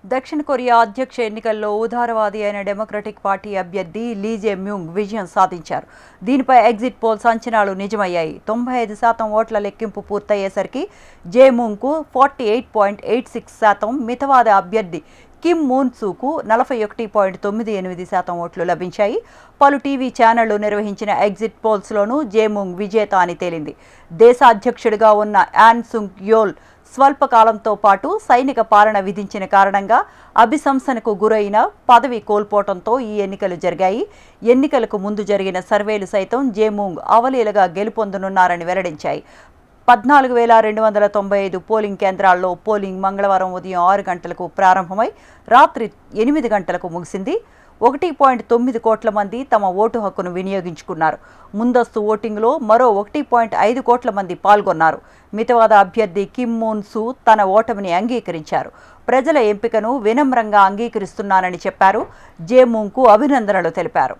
దక్షిణ కొరియా అధ్యక్ష ఎన్నికల్లో ఉదారవాది అయిన డెమోక్రటిక్ పార్టీ అభ్యర్థి లీ జే మ్యూంగ్ విజయం సాధించారు. దీనిపై ఎగ్జిట్ పోల్స్ అంచనాలు నిజమయ్యాయి. 95% ఓట్ల లెక్కింపు పూర్తయ్యేసరికి జే మ్యూంగ్కు 48.86%, మితవాద అభ్యర్థి కిమ్ మూన్ సూకు 41.98% ఓట్లు లభించాయి. పలు టీవీ ఛానళ్లు నిర్వహించిన ఎగ్జిట్ పోల్స్లోనూ జే మ్యూంగ్ విజేత అని తేలింది. దేశ అధ్యక్షుడిగా ఉన్న యాన్ సుంగ్ యోల్ స్వల్పకాలంతో పాటు సైనిక పాలన విధించిన కారణంగా అభిశంసనకు గురైన పదవి కోల్పోవడంతో ఈ ఎన్నికలు జరిగాయి. ఎన్నికలకు ముందు జరిగిన సర్వేలు సైతం జే మ్యూంగ్ అవలీలగా గెలుపొందనున్నారని వెల్లడించాయి. 14,295 పోలింగ్ కేంద్రాల్లో పోలింగ్ మంగళవారం ఉదయం 6 గంటలకు ప్రారంభమై రాత్రి 8 గంటలకు ముగిసింది. 1.9 కోట్ల మంది తమ ఓటు హక్కును వినియోగించుకున్నారు. ముందస్తు ఓటింగ్లో మరో 1.5 కోట్ల మంది పాల్గొన్నారు. మితవాద అభ్యర్థి కిమ్ మూన్ సూ తన ఓటమిని అంగీకరించారు. ప్రజల ఎంపికను వినమ్రంగా అంగీకరిస్తున్నానని చెప్పారు. జే మ్యూంగ్కు అభినందనలు తెలిపారు.